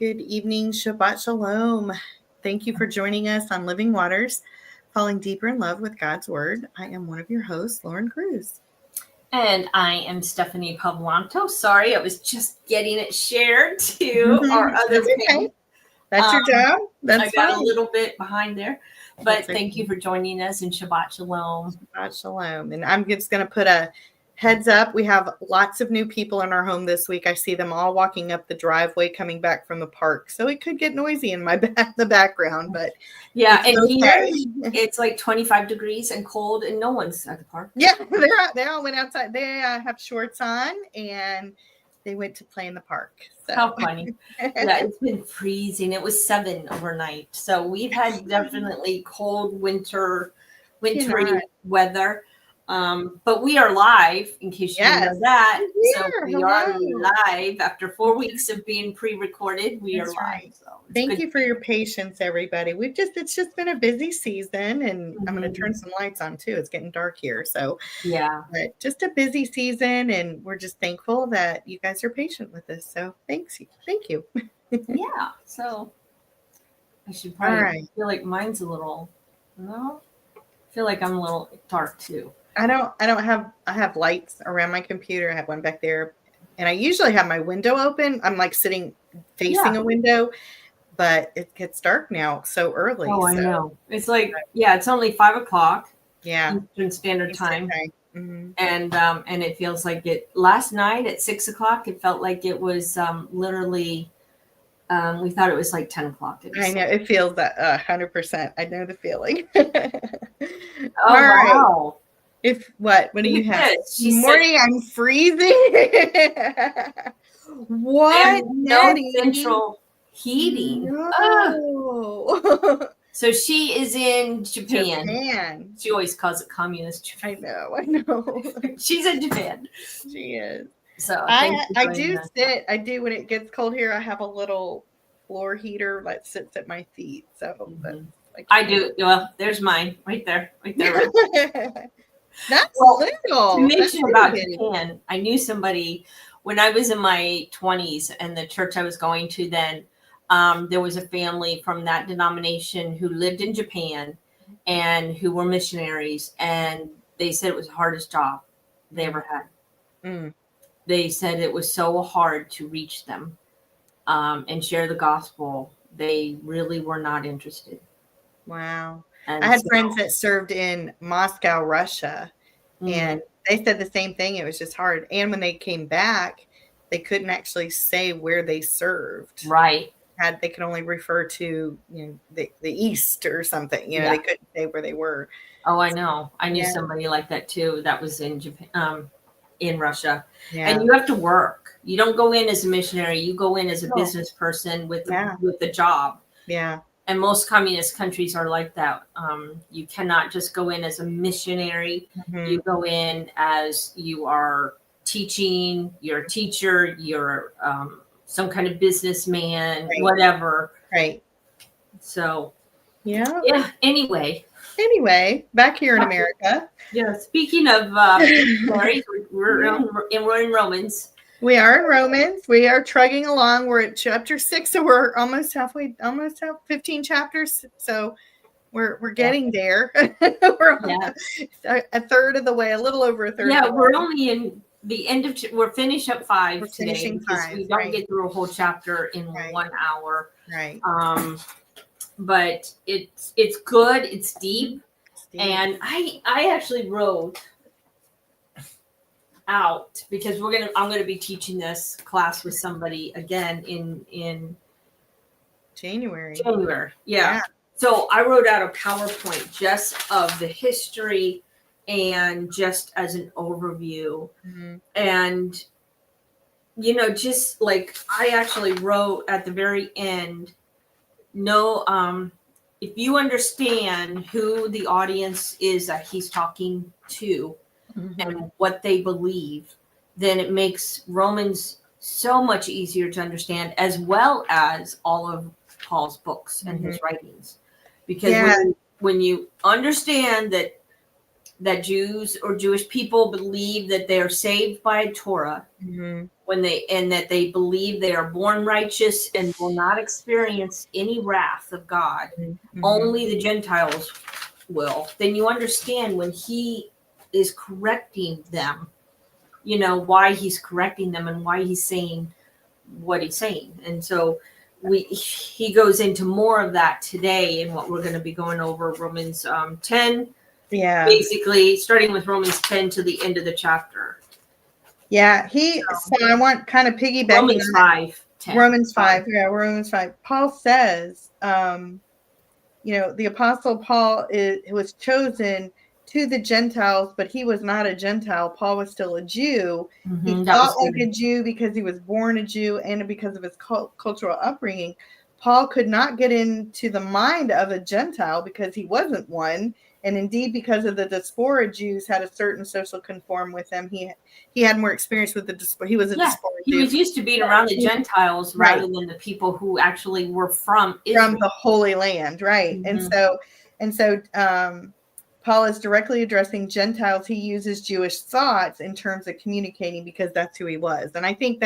Good evening, Shabbat Shalom. Thank you for joining us on Living Waters, falling deeper in love with God's Word. I am one of your hosts, Lauren Cruz. And I am Stephanie Pavlantos. Sorry, I was just getting it shared to our other page. Okay. That's your job. That's I got a little bit behind there, but thank you for joining us, and Shabbat Shalom. Shabbat Shalom. And I'm just going to put a heads up. We have lots of new people in our home this week. I see them all walking up the driveway coming back from the park. So it could get noisy in the background, but yeah. And here it's like 25 degrees and cold and no one's at the park. Yeah, they all went outside. They have shorts on and they went to play in the park. So. How funny. Yeah, it's been freezing. It was 7 overnight. So we've had definitely cold wintry weather. But we are live, in case you didn't know that. So we are live after 4 weeks of being pre-recorded. We are live. Right. So thank you for your patience, everybody. It's just been a busy season, and I'm going to turn some lights on too. It's getting dark here, so yeah, but just a busy season, and we're just thankful that you guys are patient with us. So thank you. Yeah. So I should probably feel like mine's a little. No, I feel like I'm a little dark too. I have lights around my computer. I have one back there, and I usually have my window open. I'm like sitting facing a window, but it gets dark now so early. Oh, I know. It's like, it's only 5:00. Yeah. Eastern Standard Time. Mm-hmm. And it feels like it last night at 6:00, it felt like it was literally, we thought it was like 10:00. I know. It feels that 100%. I know the feeling. All right. Wow. What do you have? Morning, I'm freezing. What? No central heating. No. So she is in Japan. She always calls it communist Japan. I know. She's in Japan. She is. So I do when it gets cold here, I have a little floor heater that sits at my feet. So I do. Well, there's mine right there. That's little. To mention about Japan, I knew somebody when I was in my 20s, and the church I was going to then, there was a family from that denomination who lived in Japan and who were missionaries, and they said it was the hardest job they ever had. They said it was so hard to reach them and share the gospel. They really were not interested. Wow. I had friends that served in Moscow, Russia, and they said the same thing. It was just hard. And when they came back, they couldn't actually say where they served. Right. They could only refer to the East or something. They couldn't say where they were. Oh, I know. I knew somebody like that too. That was in Japan, in Russia. Yeah. And you have to work. You don't go in as a missionary. You go in as a business person with the job. Yeah. And most communist countries are like that. You cannot just go in as a missionary. You go in as you are teaching, you're a teacher, you're some kind of businessman, whatever. Right. So, yeah. Anyway, back here in America. Yeah. Speaking of missionaries, we're in Romans. We are in Romans. We are trugging along. We're at chapter 6, so we're almost 15 chapters. So we're getting there. We're a third of the way, a little over a third. Yeah, we're only in the end of. We're finishing up 5 today because we don't get through a whole chapter in 1 hour. Right. But it's good. It's deep, and I actually wrote out because I'm gonna be teaching this class with somebody again in January. Yeah. So I wrote out a PowerPoint just of the history and just as an overview. And just like I actually wrote at the very end, if you understand who the audience is that he's talking to and what they believe, then it makes Romans so much easier to understand, as well as all of Paul's books and his writings. Because when you understand that that Jews or Jewish people believe that they are saved by Torah and that they believe they are born righteous and will not experience any wrath of God. Only the Gentiles will. Then you understand when he is correcting them, why he's correcting them and why he's saying what he's saying. And so he goes into more of that today in what we're going to be going over, Romans 10. Yeah. Basically, starting with Romans 10 to the end of the chapter. Yeah. So I want kind of piggybacking Romans on 5. 10. Romans 5. Yeah, Romans 5. Paul says, the Apostle Paul was chosen to the Gentiles, but he was not a Gentile. Paul was still a Jew. He thought like a Jew because he was born a Jew and because of his cultural upbringing. Paul could not get into the mind of a Gentile because he wasn't one. And indeed, because of the diaspora, Jews had a certain social conform with them. He had more experience with the diaspora. He was a diaspora Jew. He was used to being around the Gentiles rather than the people who actually were from Israel. From the Holy Land, right? And so Paul is directly addressing Gentiles. He uses Jewish thoughts in terms of communicating because that's who he was. And I think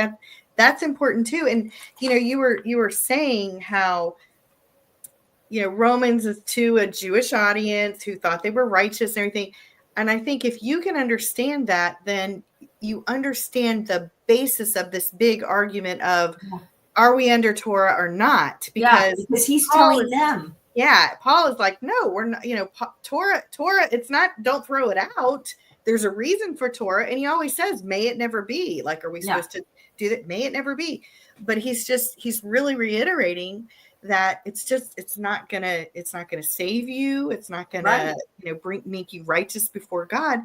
that's important too. And you were saying how Romans is to a Jewish audience who thought they were righteous and everything. And I think if you can understand that, then you understand the basis of this big argument of are we under Torah or not? Because he's telling them. Yeah, Paul is like, no, we're not, Torah, it's not, don't throw it out. There's a reason for Torah. And he always says, may it never be. Like, are we supposed to do that? May it never be. But he's really reiterating that it's not gonna save you. It's not gonna, make you righteous before God.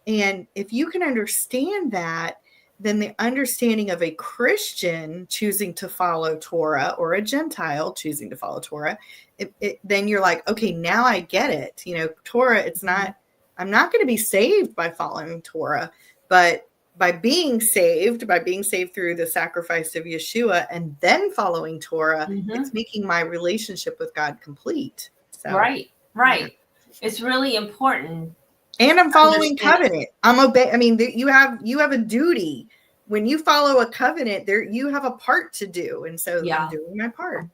And if you can understand that, then the understanding of a Christian choosing to follow Torah or a Gentile choosing to follow Torah, then you're like, okay, now I get it. Torah, it's not, I'm not going to be saved by following Torah, but by being saved through the sacrifice of Yeshua and then following Torah, it's making my relationship with God complete. So, right. Yeah. It's really important. And I'm following covenant. I'm obeying. I mean, you have a duty. When you follow a covenant, you have a part to do. And so I'm doing my part.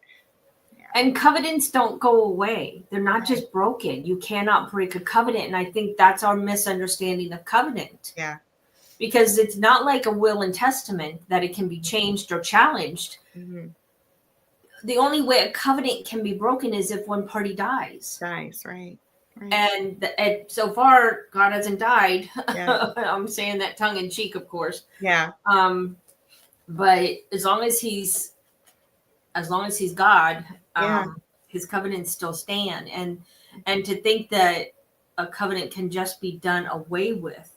Yeah. And covenants don't go away. They're not just broken. You cannot break a covenant. And I think that's our misunderstanding of covenant. Yeah. Because it's not like a will and testament that it can be changed or challenged. Mm-hmm. The only way a covenant can be broken is if one party dies. Right. And so far, God hasn't died. Yeah. I'm saying that tongue in cheek, of course. Yeah. But as long as he's God, his covenants still stand. And to think that a covenant can just be done away with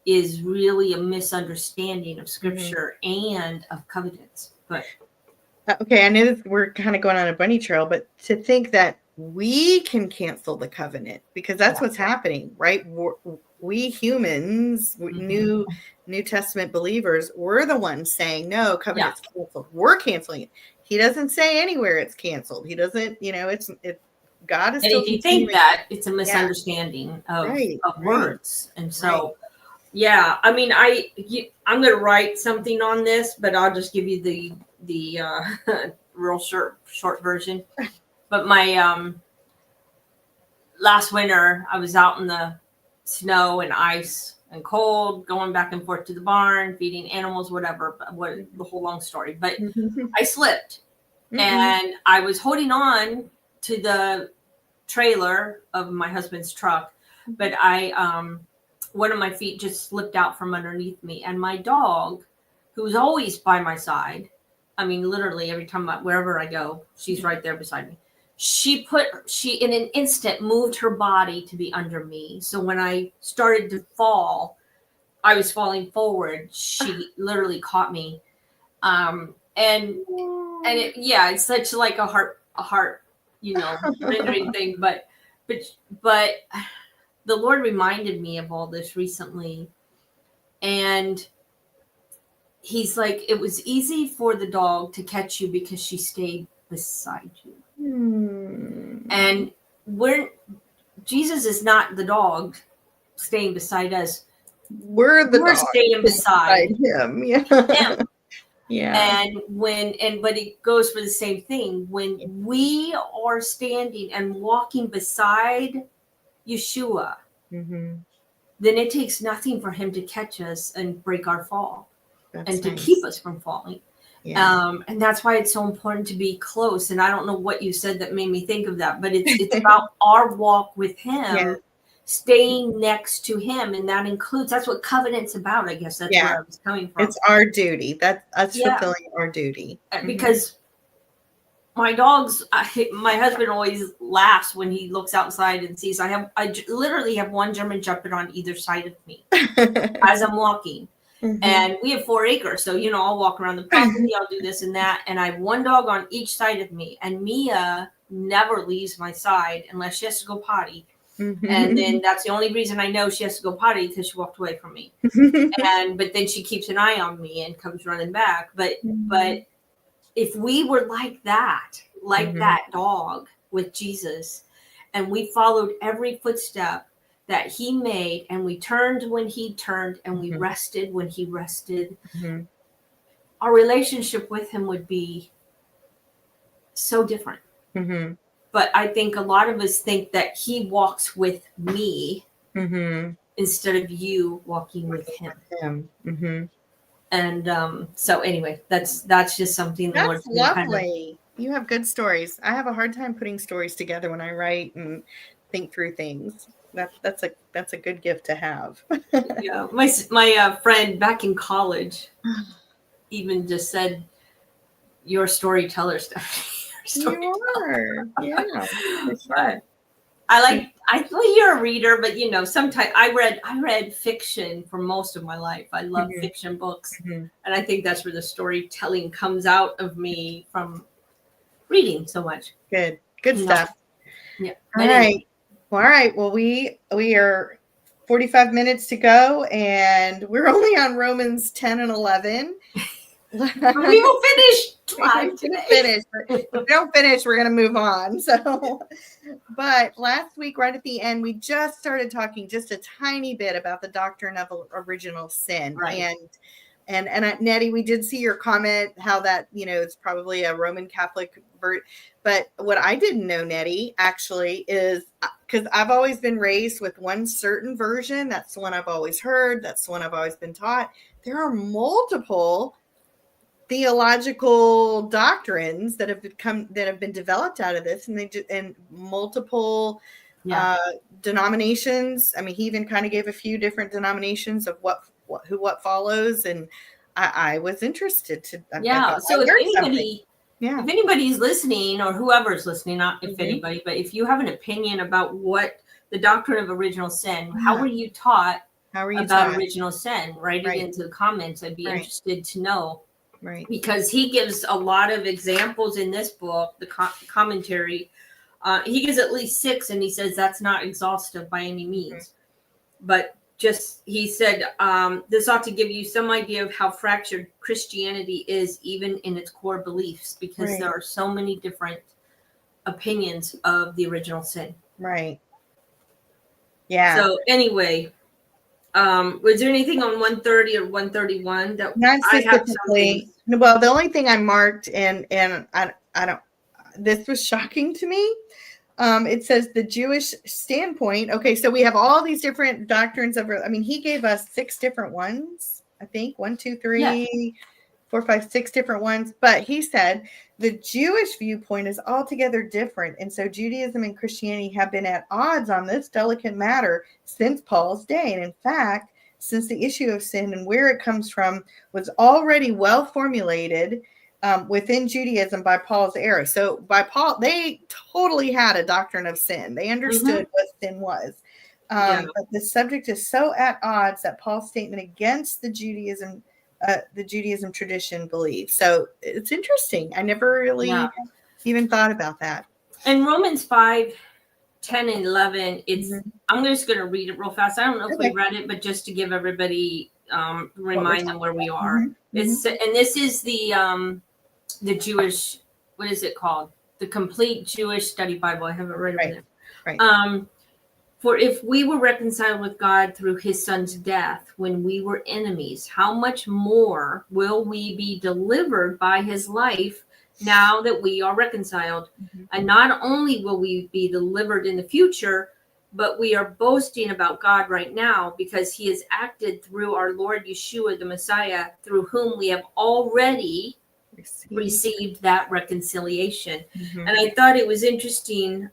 is really a misunderstanding of Scripture and of covenants. But okay, I know we're kind of going on a bunny trail, but to think that we can cancel the covenant because that's what's happening, right? We humans, New Testament believers, we're the ones saying, no, covenant's canceled. We're canceling it. He doesn't say anywhere it's canceled. He doesn't, it's God is still. And if you think that, it's a misunderstanding of words. And so, I mean, I'm going to write something on this, but I'll just give you the real short version. But my last winter, I was out in the snow and ice and cold, going back and forth to the barn, feeding animals, whatever. The whole long story. But I slipped, and I was holding on to the trailer of my husband's truck, but one of my feet just slipped out from underneath me, and my dog, who's always by my side, I mean, literally every time wherever I go, she's right there beside me. She in an instant moved her body to be under me. So when I started to fall, I was falling forward. She literally caught me. It's such like a heart, rendering thing. But the Lord reminded me of all this recently. And he's like, it was easy for the dog to catch you because she stayed beside you. And Jesus is not the dog staying beside us. We're staying beside him. Yeah. him. Yeah. But it goes for the same thing. When we are standing and walking beside Yeshua, then it takes nothing for him to catch us and break our fall. That's to keep us from falling. Yeah. And that's why it's so important to be close. And I don't know what you said that made me think of that, but it's about our walk with him, staying next to him. And that includes, that's what covenant's about. I guess that's where I was coming from. It's our duty. That's fulfilling our duty. Because my dogs, my husband always laughs when he looks outside and sees, I literally have one German Shepherd on either side of me as I'm walking. And we have 4 acres. So, I'll walk around the property, I'll do this and that. And I have one dog on each side of me. And Mia never leaves my side unless she has to go potty. And then that's the only reason I know she has to go potty, because she walked away from me. But then she keeps an eye on me and comes running back. But if we were like that dog with Jesus, and we followed every footstep that he made, and we turned when he turned, and we rested when he rested, our relationship with him would be so different. But I think a lot of us think that he walks with me instead of you walking with him. And so anyway, that's just something. That's lovely. You have good stories. I have a hard time putting stories together when I write and think through things. That's a good gift to have. Yeah, my friend back in college even just said, "You're a storyteller, Stephanie." You are, yeah. But I think you're a reader, but sometimes I read fiction for most of my life. I love fiction books, and I think that's where the storytelling comes out of me, from reading so much. Good stuff. Yeah. All right. Well, we are 45 minutes to go, and we're only on Romans 10 and 11. We will finish live today. If we don't finish, we're going to move on. So, but last week, right at the end, we just started talking just a tiny bit about the doctrine of original sin. Right. And Nettie, we did see your comment how that, it's probably a Roman Catholic but what I didn't know, Nettie, actually, is because I've always been raised with one certain version. That's the one I've always heard. That's the one I've always been taught. There are multiple theological doctrines that have been developed out of this, and multiple denominations. I mean, he even kind of gave a few different denominations of what follows, and I was interested to. So if anybody's listening, or whoever's listening, not if anybody, but if you have an opinion about what the doctrine of original sin, how were you taught about original sin? Write it into the comments. I'd be interested to know. Right. Because he gives a lot of examples in this book, the commentary. He gives at least 6, and he says that's not exhaustive by any means. But he said, this ought to give you some idea of how fractured Christianity is, even in its core beliefs, because there are so many different opinions of the original sin. Right. Yeah. So anyway, was there anything on 130 or 131 that not specifically? Well, the only thing I marked, and I don't. This was shocking to me. It says the Jewish standpoint. Okay, so we have all these different doctrines he gave us 6 different ones. I think 1, 2, 3, 4, 5, 6 different ones. But he said the Jewish viewpoint is altogether different, and so Judaism and Christianity have been at odds on this delicate matter since Paul's day. And in fact, since the issue of sin and where it comes from was already well formulated within Judaism by Paul's era. So by Paul, they totally had a doctrine of sin. They understood what sin was. But the subject is so at odds that Paul's statement against the Judaism tradition believes. So it's interesting. I never really even thought about that. In Romans 5, 10 and 11, I'm just going to read it real fast. I don't know if we read it, but just to give everybody, remind them where we are. It's, and this is the Jewish, what is it called? The Complete Jewish Study Bible. I have it right over there. Right. For if we were reconciled with God through his son's death when we were enemies, how much more will we be delivered by his life now that we are reconciled? Mhm. And not only will we be delivered in the future, but we are boasting about God right now because he has acted through our Lord Yeshua, the Messiah, through whom we have already received that reconciliation. Mhm. And I thought it was interesting,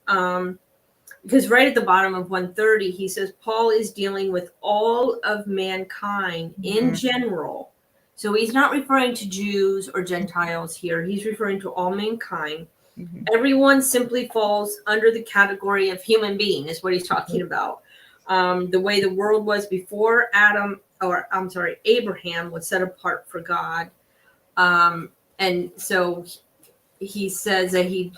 because right at the bottom of 130, he says, Paul is dealing with all of mankind in general. So he's not referring to Jews or Gentiles here. He's referring to all mankind. Mhm. Everyone simply falls under the category of human being, is what he's talking about. The way the world was before Abraham was set apart for God. And so he says that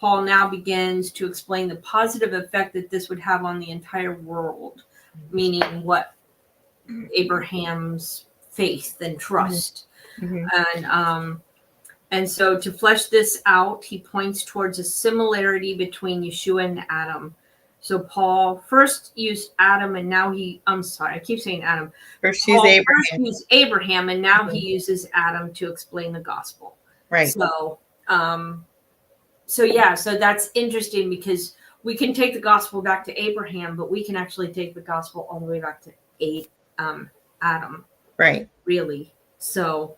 Paul now begins to explain the positive effect that this would have on the entire world, meaning what Abraham's faith and trust. Mhm. And so to flesh this out, he points towards a similarity between Yeshua and Adam. So Paul first used Adam, and now I keep saying Adam. First Paul use first Abraham. used Abraham, and now he uses Adam to explain the gospel. Right. So, so that's interesting because we can take the gospel back to Abraham, but we can actually take the gospel all the way back to Adam. Right. Really. So,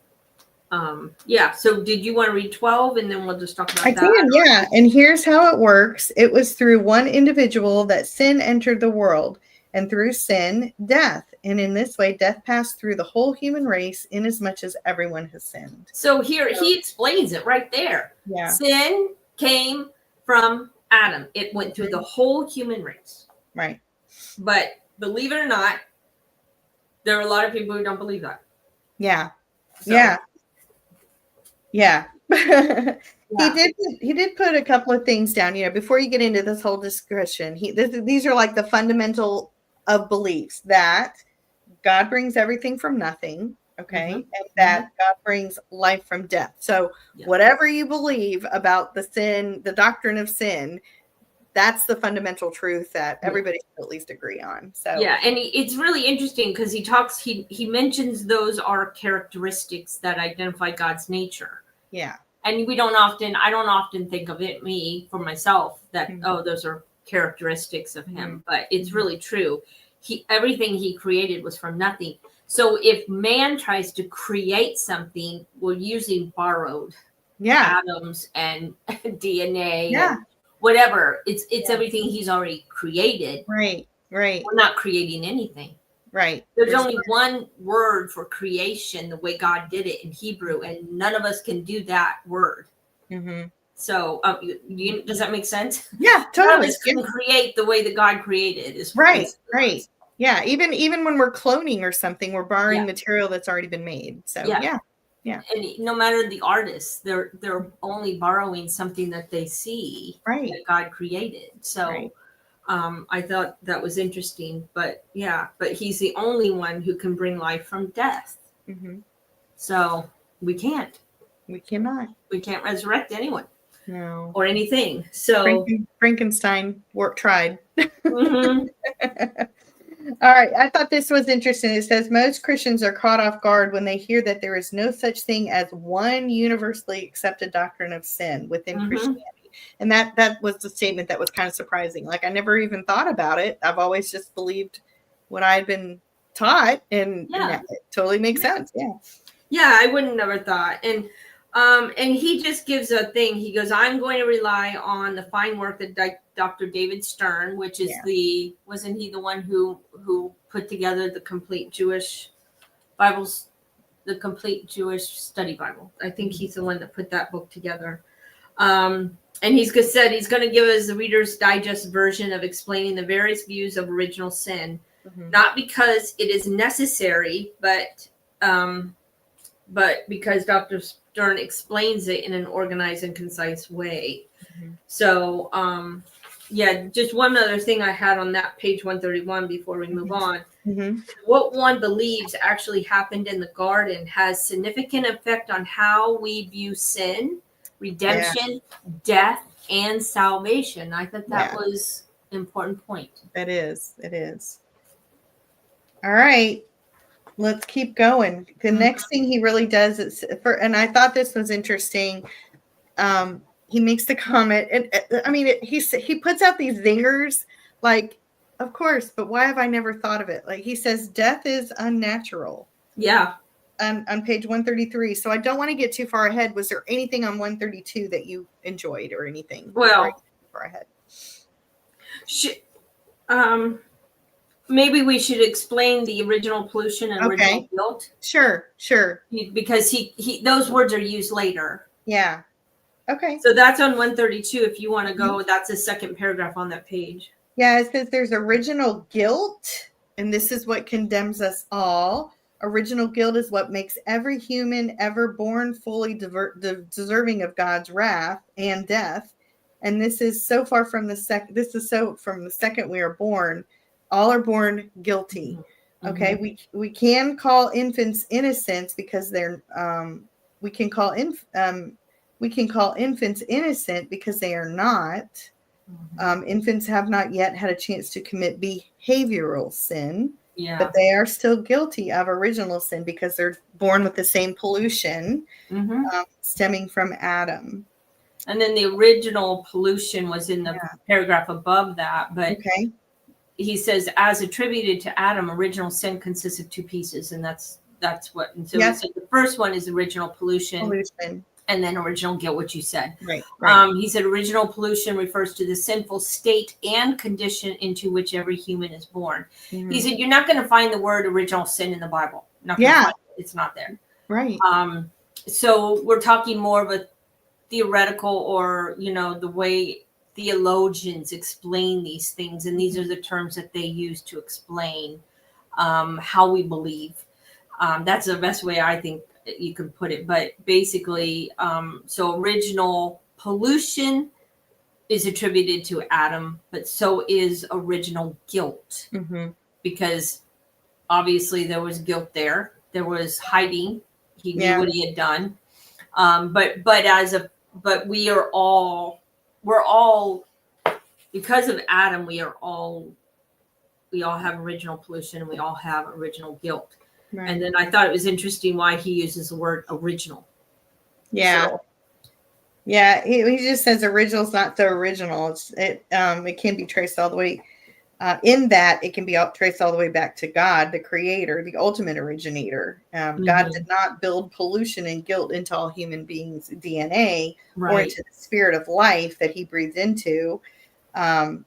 so did you want to read 12 and then we'll just talk about I that? can, yeah. And here's how it works. It was through one individual that sin entered the world, and through sin, death. And in this way, death passed through the whole human race, inasmuch as everyone has sinned. So here he explains it right there. Yeah. Sin came from Adam. It went through the whole human race. Right. But believe it or not, there are a lot of people who don't believe that. Yeah. So, yeah. Yeah. Yeah. He did put a couple of things down, before you get into this whole discussion. These are like the fundamental of beliefs that God brings everything from nothing, okay? And that God brings life from death. So whatever you believe about the doctrine of sin, that's the fundamental truth that everybody should at least agree on. So yeah, and it's really interesting because he mentions those are characteristics that identify God's nature. Yeah. And I don't often think of it, me, for myself, that, those are characteristics of him. But it's really true. Everything he created was from nothing. So if man tries to create something, we're using borrowed atoms and DNA and whatever. It's everything he's already created. Right. We're not creating anything. Right. There's only one word for creation, the way God did it in Hebrew, and none of us can do that word. So, does that make sense? Yeah, totally. None of us can create the way that God created. Right. Yeah, even when we're cloning or something, we're borrowing material that's already been made. So yeah. And no matter the artist, they're only borrowing something that they see that God created. So. I thought that was interesting, but he's the only one who can bring life from death. So we cannot. We can't resurrect anyone. No. Or anything. So Frankenstein tried. All right. I thought this was interesting. It says most Christians are caught off guard when they hear that there is no such thing as one universally accepted doctrine of sin within Christianity. And that was the statement that was kind of surprising. Like, I never even thought about it. I've always just believed what I had been taught, and it totally makes sense. Yeah, I wouldn't never thought. And he just gives a thing. He goes, I'm going to rely on the fine work that Dr. David Stern, which is wasn't he the one who put together the complete Jewish Bibles, the complete Jewish study Bible? I think he's the one that put that book together. And he's going to give us the Reader's Digest version of explaining the various views of original sin, not because it is necessary, but because Dr. Stern explains it in an organized and concise way. So, just one other thing I had on that page 131 before we move on. What one believes actually happened in the garden has significant effect on how we view sin, redemption, death, and salvation. I thought that was important point. It is. It is. All right. Let's keep going. The next thing he really does is and I thought this was interesting. He makes the comment, and I mean, he puts out these zingers, like, of course, but why have I never thought of it? Like he says, death is unnatural. Yeah. On page 133. So I don't want to get too far ahead. Was there anything on 132 that you enjoyed or anything? Well, far ahead. Maybe we should explain the original pollution and original guilt. Sure. Because he those words are used later. Yeah. Okay. So that's on 132. If you want to go, that's the second paragraph on that page. Yeah, it says there's original guilt, and this is what condemns us all. Original guilt is what makes every human ever born fully deserving of God's wrath and death. And this is so far from the second. This is so from the second we are born. All are born guilty. Okay, we can call infants innocent because they're. We can call infants innocent because they are not. Infants have not yet had a chance to commit behavioral sin, but they are still guilty of original sin because they're born with the same pollution stemming from Adam. And then the original pollution was in the paragraph above that, but he says, as attributed to Adam, original sin consists of two pieces, and that's what. And so he said the first one is original pollution. And then original guilt, which you said. Right. He said original pollution refers to the sinful state and condition into which every human is born. He said you're not going to find the word original sin in the Bible. It's not there. Right. So we're talking more of a theoretical, or the way theologians explain these things, and these are the terms that they use to explain how we believe. That's the best way I think you can put it. But basically, so original pollution is attributed to Adam, but so is original guilt, because obviously there was guilt there. There was hiding. He knew what he had done. But we're all because of Adam, we all have original pollution, and we all have original guilt. Right. And then I thought it was interesting why he uses the word original. Yeah. So. Yeah. He just says original is not the original. It can be traced all the way in that it can be traced all the way back to God, the creator, the ultimate originator. God did not build pollution and guilt into all human beings' DNA or into the spirit of life that he breathed into.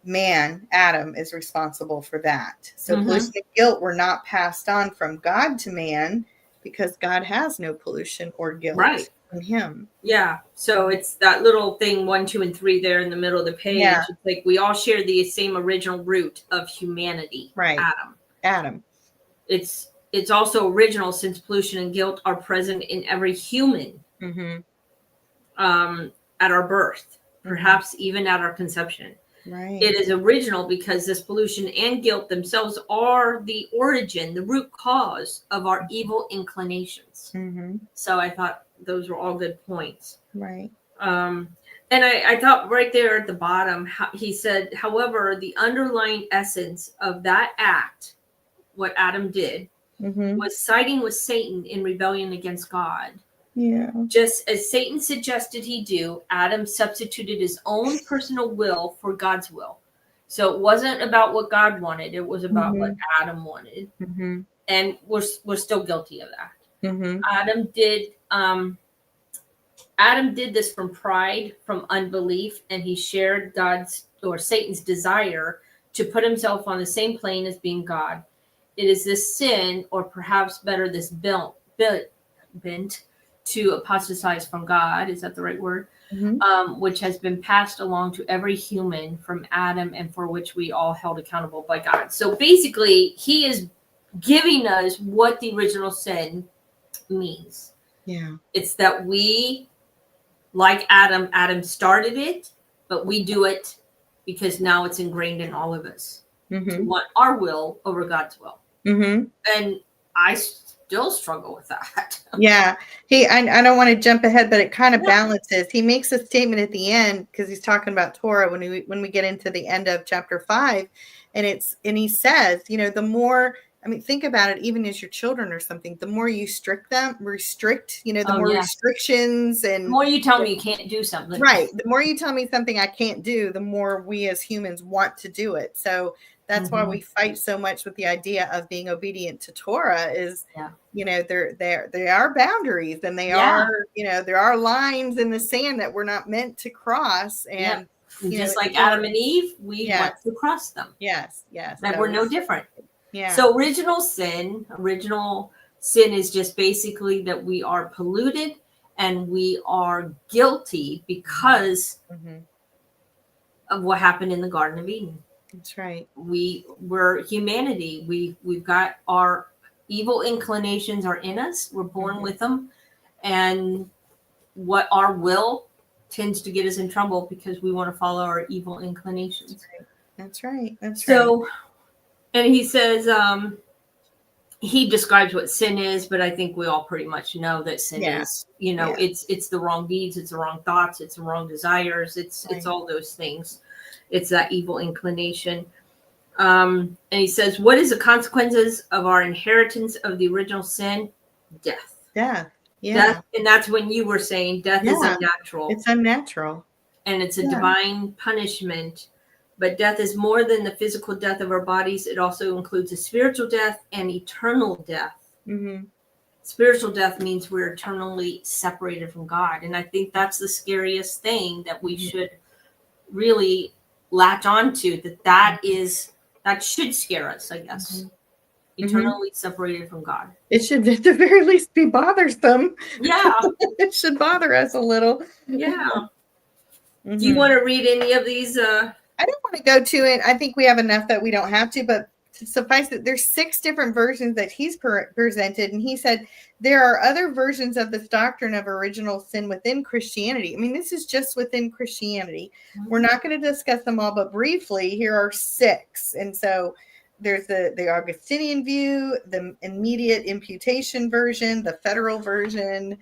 Man, Adam, is responsible for that. So pollution and guilt were not passed on from God to man because God has no pollution or guilt in him. Yeah. So it's that little thing 1, 2, and 3 there in the middle of the page. Yeah. It's like we all share the same original root of humanity. Right. Adam. It's also original since pollution and guilt are present in every human at our birth, perhaps even at our conception. Right. It is original because this pollution and guilt themselves are the origin, the root cause of our evil inclinations. So I thought those were all good points. Right. And I thought right there at the bottom, he said, however, the underlying essence of that act, what Adam did, was siding with Satan in rebellion against God. Yeah. Just as Satan suggested he do, Adam substituted his own personal will for God's will. So it wasn't about what God wanted. It was about what Adam wanted. And we're still guilty of that. Adam did this from pride, from unbelief, and he shared God's or Satan's desire to put himself on the same plane as being God. It is this sin, or perhaps better, this bent to apostatize from God, is that the right word? Which has been passed along to every human from Adam, and for which we all held accountable by God. So basically, he is giving us what the original sin means. Yeah. It's that we, like Adam started it, but we do it because now it's ingrained in all of us to want our will over God's will. And I still struggle with that. Yeah. I don't want to jump ahead, but it kind of balances. He makes a statement at the end because he's talking about Torah when we get into the end of chapter 5, and he says, the more, think about it, even as your children or something, the more you restrict, the more restrictions, and the more you tell me you can't do something. Right. The more you tell me something I can't do, the more we as humans want to do it. So that's why we fight so much with the idea of being obedient to Torah is, they are boundaries, and they are, there are lines in the sand that we're not meant to cross. And just like Adam and Eve, we want to cross them. Yes. And we're no different. Yeah. So original sin is just basically that we are polluted and we are guilty because of what happened in the Garden of Eden. That's right. We're humanity. We've got our evil inclinations are in us. We're born with them. And what our will tends to get us in trouble because we want to follow our evil inclinations. That's right. So, and he says, he describes what sin is, but I think we all pretty much know that sin is, it's the wrong deeds, it's the wrong thoughts, it's the wrong desires, it's all those things. It's that evil inclination. And he says, what is the consequences of our inheritance of the original sin? Death. Death. Yeah. Death, and that's when you were saying death is unnatural. It's unnatural. And it's a divine punishment. But death is more than the physical death of our bodies. It also includes a spiritual death and eternal death. Mm-hmm. Spiritual death means we're eternally separated from God. And I think that's the scariest thing that we should really latch onto, that should scare us, I guess. Eternally separated from God. It should at the very least be bothersome. Yeah. It should bother us a little. Yeah. Do you want to read any of these? I don't want to go to it. I think we have enough that we don't have to, but to suffice it, there's 6 different versions that he's presented. And he said there are other versions of this doctrine of original sin within Christianity. This is just within Christianity. We're not going to discuss them all, but briefly, here are 6. And so there's the Augustinian view, the immediate imputation version, the federal version,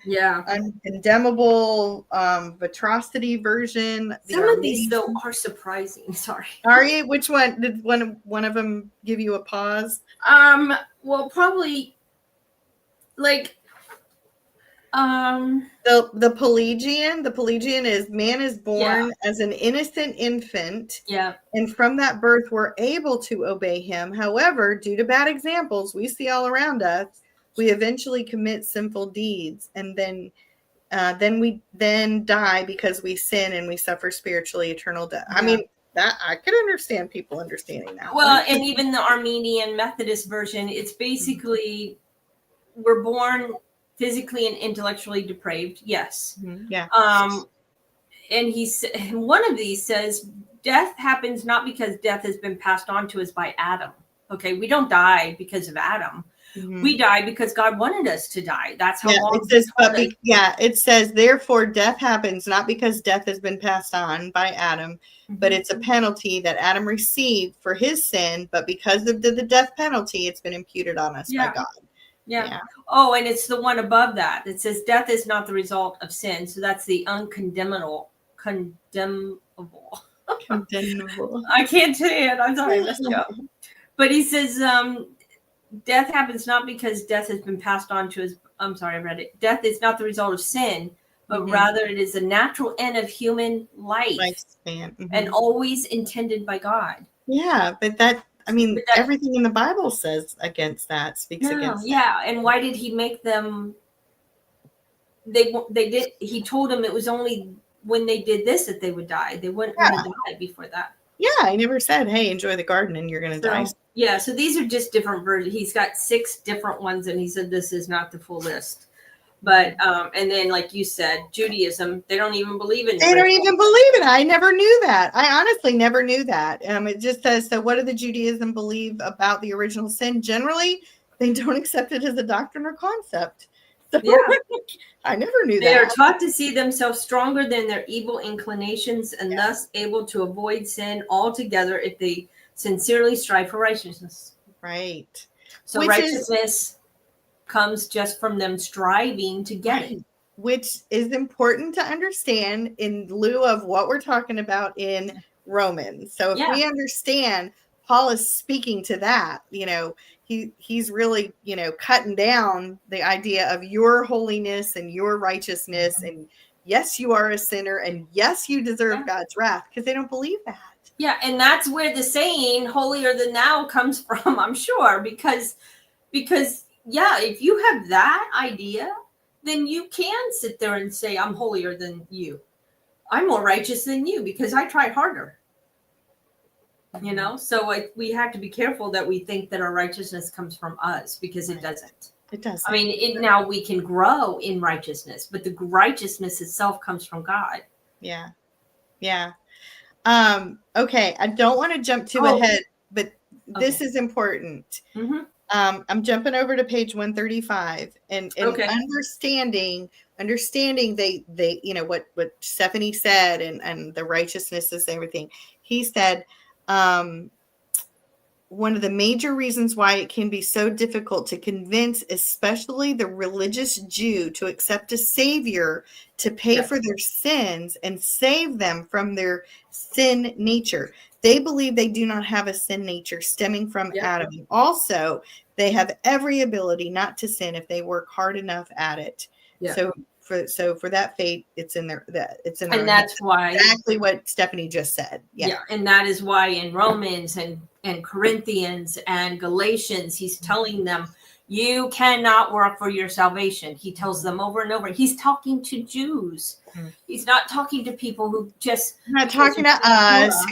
uncondemnable atrocity version. Some of these though are surprising. Sorry. Are you? Which one did one of them give you a pause? Well, probably like the Pelagian. The Pelagian is man is born as an innocent infant. Yeah. And from that birth, we're able to obey him. However, due to bad examples we see all around us, we eventually commit sinful deeds. And then we die because we sin and we suffer spiritually eternal death. Yeah. That I could understand people understanding that. Well, and even the Armenian Methodist version, it's basically we're born physically and intellectually depraved. Yes. Yeah. And one of these says death happens not because death has been passed on to us by Adam. Okay. We don't die because of Adam. We die because God wanted us to die. That's how long it says. It says, therefore, death happens not because death has been passed on by Adam, but it's a penalty that Adam received for his sin. But because of the death penalty, it's been imputed on us by God. Yeah. Oh, and it's the one above that. It says death is not the result of sin. So that's the condemnable. I can't say it. I'm sorry, I messed up. But he says death happens not because death has been passed on to us. I'm sorry, I read it. Death is not the result of sin, but rather it is a natural end of human lifespan and always intended by God. Yeah, but everything in the Bible says against that, speaks against that. Yeah, and why did he make them? They did. He told them it was only when they did this that they would die. They wouldn't die before that. Yeah, he never said, "Hey, enjoy the garden and you're going to die." Yeah, so these are just different versions. He's got 6 different ones, and he said this is not the full list. But and then, like you said, Judaism, they don't even believe in it. They don't even believe it. I never knew that. I honestly never knew that. It just says, so what do the Judaism believe about the original sin? Generally, they don't accept it as a doctrine or concept. So, I never knew that. They are taught to see themselves stronger than their evil inclinations and thus able to avoid sin altogether if they sincerely strive for righteousness. Right. So righteousness comes just from them striving to get it. Which is important to understand in lieu of what we're talking about in Romans. So if we understand Paul is speaking to that, he's really, cutting down the idea of your holiness and your righteousness. And yes, you are a sinner, and yes, you deserve God's wrath, because they don't believe that. Yeah, and that's where the saying holier than thou comes from, I'm sure, because if you have that idea, then you can sit there and say, I'm holier than you. I'm more righteous than you because I tried harder. So we have to be careful that we think that our righteousness comes from us, because it doesn't. It doesn't. I mean, now we can grow in righteousness, but the righteousness itself comes from God. Yeah. Yeah. Okay. I don't want to jump too ahead, but this is important. Mm-hmm. I'm jumping over to page 135 and understanding they what Stephanie said and the righteousness is everything. He said, one of the major reasons why it can be so difficult to convince, especially the religious Jew, to accept a savior to pay for their sins and save them from their sin nature. They believe they do not have a sin nature stemming from Adam. And also, they have every ability not to sin if they work hard enough at it. Yeah. So for that fate, it's in there. And that's why exactly what Stephanie just said. Yeah, and that is why in Romans and Corinthians and Galatians, he's telling them, you cannot work for your salvation. He tells them over and over. He's talking to Jews. Mm-hmm. He's not talking to people who just not talking to us.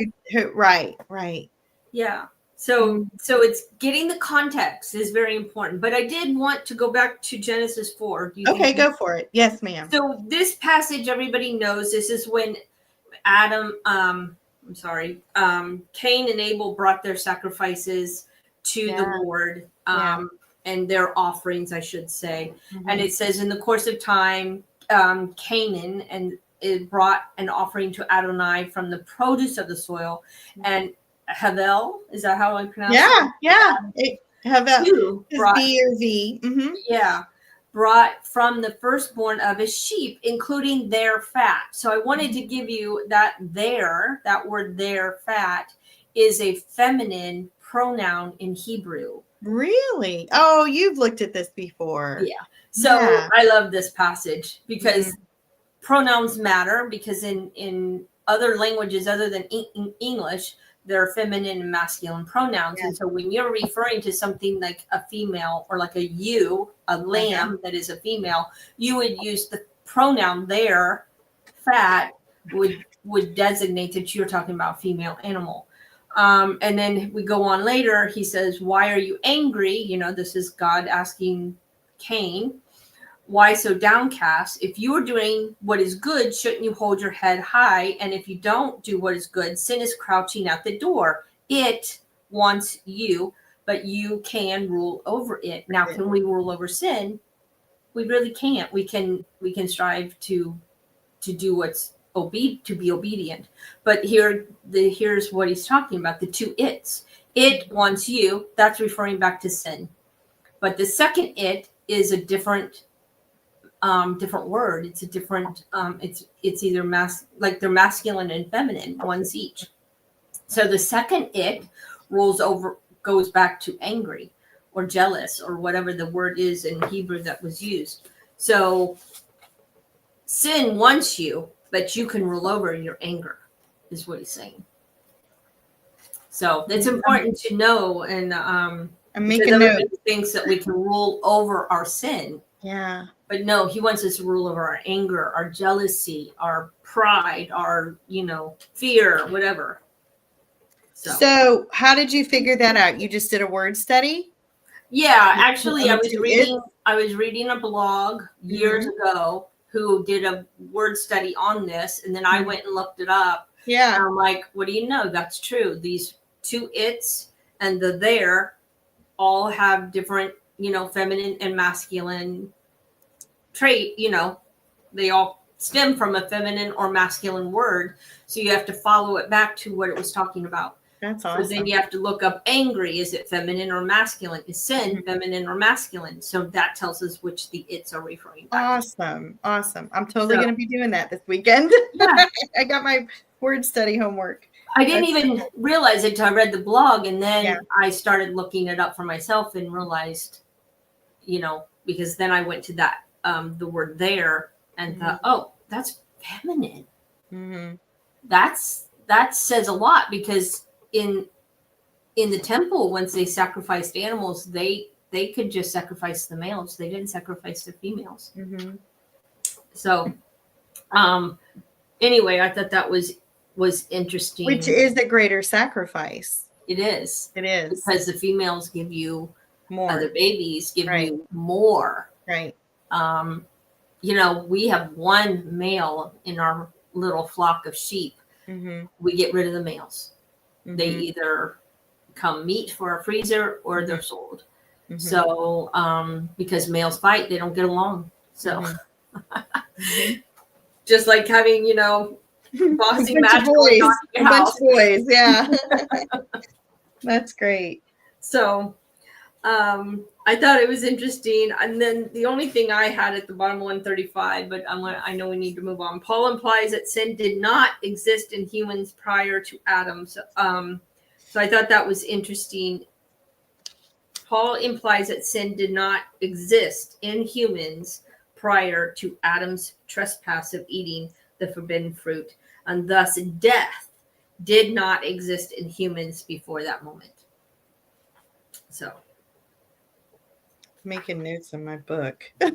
Right. Yeah. So it's getting the context is very important. But I did want to go back to Genesis 4. Okay, go for it. Yes, ma'am. So this passage, everybody knows, this is when Cain and Abel brought their sacrifices to the Lord, and their offerings, I should say. Mm-hmm. And it says, in the course of time, Canaan and it brought an offering to Adonai from the produce of the soil, and Havel, is that how I pronounce it? Yeah. Havel is B or V. Mm-hmm. Yeah. Brought from the firstborn of his sheep, including their fat. So I wanted to give you that word their fat is a feminine pronoun in Hebrew. Really? Oh, you've looked at this before. Yeah. So I love this passage because pronouns matter, because in other languages other than English, there are feminine and masculine pronouns. And so when you're referring to something like a female or like a lamb that is a female, you would use the pronoun there, fat, would designate that you're talking about female animal. And then we go on later, he says, why are you angry? This is God asking Cain, why so downcast? If you are doing what is good, shouldn't you hold your head high? And if you don't do what is good, sin is crouching at the door. It wants you, but you can rule over it. Now, can we rule over sin? We really can't. We can strive to do what's to be obedient. But here's what he's talking about, the two its. It wants you, that's referring back to sin. But the second it is a different word. It's a different it's either they're masculine and feminine, one's each. So the second it goes back to angry or jealous or whatever the word is in Hebrew that was used. So sin wants you, but you can rule over your anger, is what he's saying. So it's important to know, and I'm making note. Everybody thinks that we can rule over our sin. Yeah. But no, he wants us to rule over our anger, our jealousy, our pride, our, fear, whatever. So how did you figure that out? You just did a word study? Yeah, actually, I was reading a blog years ago who did a word study on this, and then I went and looked it up. Yeah. And I'm like, what do you know? That's true. These two its and the there all have different, feminine and masculine trait, they all stem from a feminine or masculine word. So you have to follow it back to what it was talking about. That's So then awesome. you have to look up angry. Is it feminine or masculine? Is sin feminine or masculine? So that tells us which the its are referring back to. Awesome. I'm totally So- going to be doing that this weekend. Yeah. I got my word study homework. I didn't even realize it until I read the blog, and then Yeah. I started looking it up for myself and realized, because then I went to that the word there and thought, oh, that's feminine. Mm-hmm. That says a lot, because in the temple, once they sacrificed animals, they could just sacrifice the males. They didn't sacrifice the females. Mm-hmm. So, anyway, I thought that was interesting. Which is a greater sacrifice. It is. It is. Because the females give you more. Other babies give Right. you more. Right. We have one male in our little flock of sheep. Mm-hmm. We get rid of the males. Mm-hmm. They either come meat for our freezer or they're sold. Mm-hmm. So, because males fight, they don't get along. So, Mm-hmm. just like having, boxing a match boys. going on in your A bunch house. of boys, yeah. That's great. So, I thought it was interesting. And then the only thing I had at the bottom of 135, but I know we need to move on. Paul implies that sin did not exist in humans prior to Adam. So I thought that was interesting. Paul implies that sin did not exist in humans prior to Adam's trespass of eating the forbidden fruit, and thus death did not exist in humans before that moment. So. Making notes in my book. I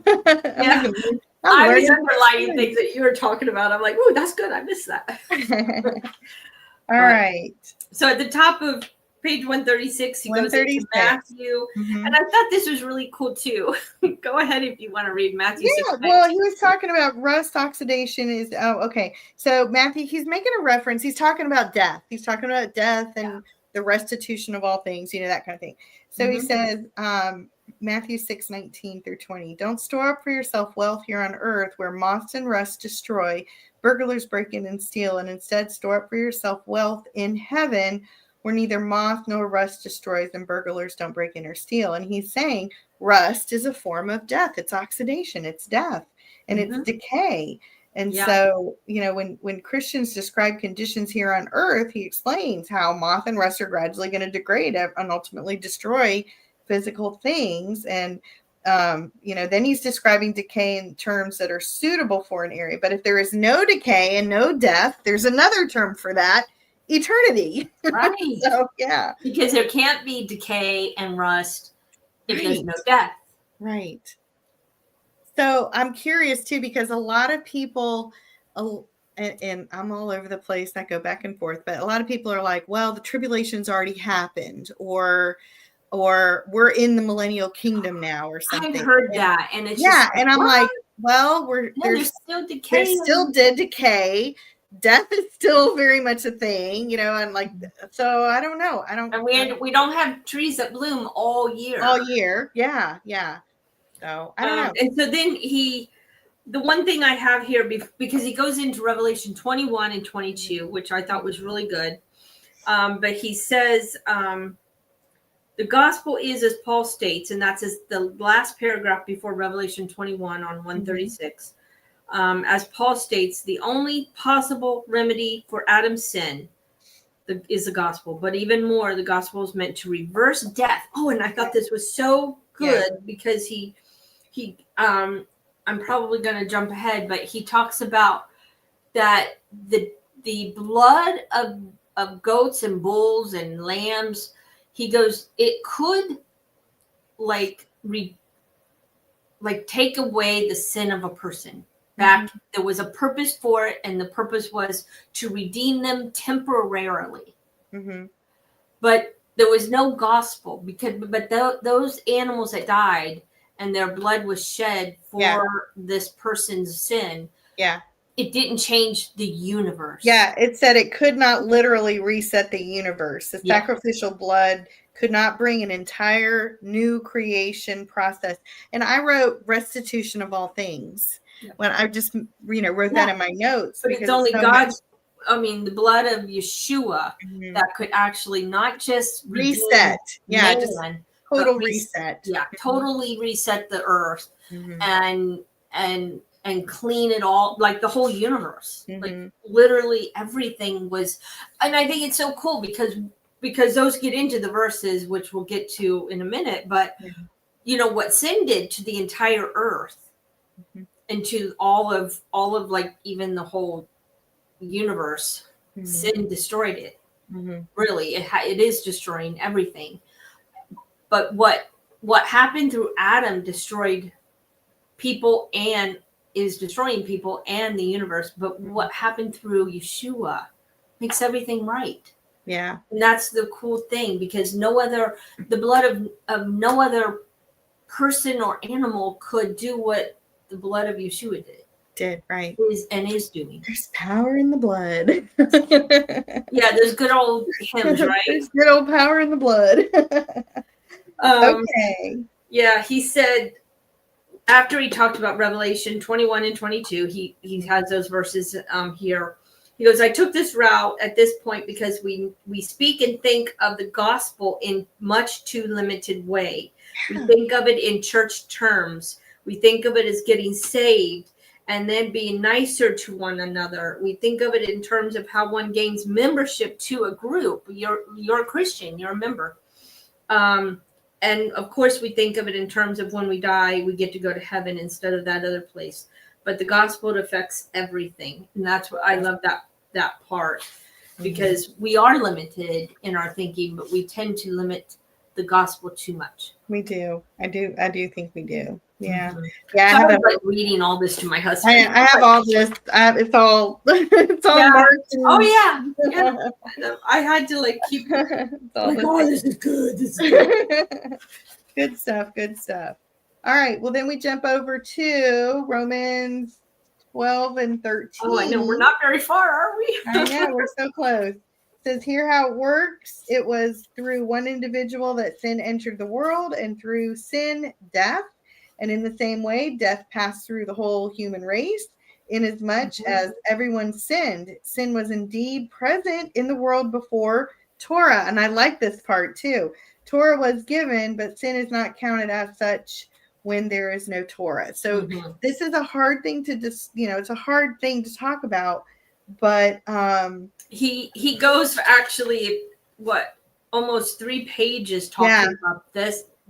was underlining things that you were talking about. I'm like, oh, that's good. I missed that. All right. So at the top of page 136, he goes into Matthew. Mm-hmm. And I thought this was really cool too. Go ahead if you want to read Matthew. Yeah, well, he was talking about rust oxidation is, okay. So Matthew, he's making a reference. He's talking about death. He's talking about death and the restitution of all things, that kind of thing. So he says, Matthew 6:19-20. Don't store up for yourself wealth here on earth where moths and rust destroy, burglars break in and steal, and instead store up for yourself wealth in heaven where neither moth nor rust destroys and burglars don't break in or steal. And he's saying rust is a form of death. It's oxidation, it's death, and it's decay. And so, when Christians describe conditions here on earth, he explains how moth and rust are gradually going to degrade and ultimately destroy physical things. And, then he's describing decay in terms that are suitable for an area. But if there is no decay and no death, there's another term for that: eternity. Right. So, yeah. Because there can't be decay and rust if there's no death. Right. So I'm curious too, because a lot of people, and I'm all over the place, I go back and forth, but a lot of people are like, well, the tribulation's already happened, or we're in the millennial kingdom now, or something. I've heard that. And it's and I'm like, well, there's still decay. There's still decay. Death is still very much a thing, and so I don't know. And we don't have trees that bloom all year. All year. Yeah. Yeah. So I don't know. And so then the one thing I have here, because he goes into Revelation 21 and 22, which I thought was really good. But he says, the gospel is, as Paul states, and that's the last paragraph before Revelation 21 on 136. As Paul states, the only possible remedy for Adam's sin is the gospel. But even more, the gospel is meant to reverse death. Oh, and I thought this was so good because he I'm probably going to jump ahead, but he talks about that the blood of goats and bulls and lambs, he goes, it could take away the sin of a person. Back, there was a purpose for it, and the purpose was to redeem them temporarily. Mm-hmm. But there was no gospel but those animals that died and their blood was shed for this person's sin. Yeah. It didn't change the universe. Yeah, it said it could not literally reset the universe. The sacrificial blood could not bring an entire new creation process. And I wrote restitution of all things when I just wrote that in my notes. But it's only God's the blood of Yeshua that could actually not just reset, man, just total but reset. Totally reset the earth and clean it all, like the whole universe, like literally everything was. And I think it's so cool because those get into the verses, which we'll get to in a minute, but what sin did to the entire earth and to all of like even the whole universe, sin destroyed it. Really, it is destroying everything. But what happened through Adam destroyed people and is destroying people and the universe. But what happened through Yeshua makes everything right. Yeah. And that's the cool thing, because the blood of no other person or animal could do what the blood of Yeshua did, right. Is doing. There's power in the blood. Yeah, there's good old hymns, right? There's good old power in the blood. Okay. Yeah, he said, after he talked about Revelation 21 and 22, he has those verses here. He goes, I took this route at this point because we speak and think of the gospel in much too limited way. We think of it in church terms. We think of it as getting saved and then being nicer to one another. We think of it in terms of how one gains membership to a group. You're a Christian, you're a member. And of course, we think of it in terms of when we die, we get to go to heaven instead of that other place. But the gospel affects everything. And that's what I love that part, because we are limited in our thinking, but we tend to limit the gospel too much. We do. I do think we do. Yeah. Yeah. So I was like reading all this to my husband. I have all this. It's all marked. Oh yeah. I had to like keep this is good. This is good. Good stuff. All right. Well, then we jump over to Romans 12 and 13. Oh, I know. We're not very far, are we? I know. We're so close. It says here how it works. It was through one individual that sin entered the world, and through sin, death. And in the same way, death passed through the whole human race, inasmuch as everyone sinned. Sin was indeed present in the world before Torah. And I like this part too. Torah was given, but sin is not counted as such when there is no Torah. So this is a hard thing to it's a hard thing to talk about. But he goes actually almost 3 pages talking about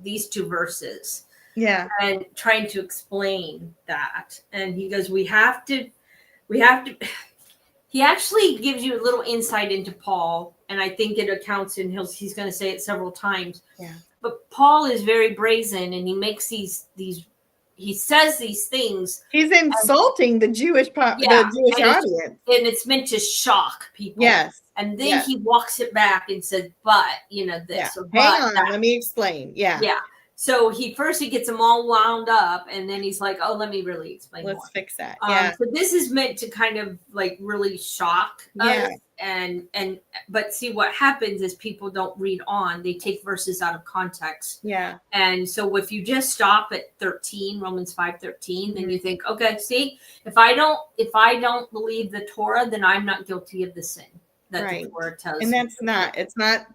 these 2 verses. Yeah. And trying to explain that. And he goes, we have to he actually gives you a little insight into Paul, and I think it accounts in he's going to say it several times. Yeah. But Paul is very brazen, and he makes he says these things. He's insulting the Jewish the Jewish audience. And it's meant to shock people. Yes. And then he walks it back and says, but, this. Or, hang on, let me explain. Yeah. Yeah. So he gets them all wound up, and then he's like, oh, let me really explain more. Let's fix that. So this is meant to kind of like really shock us. But see, what happens is people don't read on. They take verses out of context. Yeah. And so if you just stop at 13, Romans 5:13, then you think, okay, see, if I don't believe the Torah, then I'm not guilty of the sin that the Torah tells. And that's not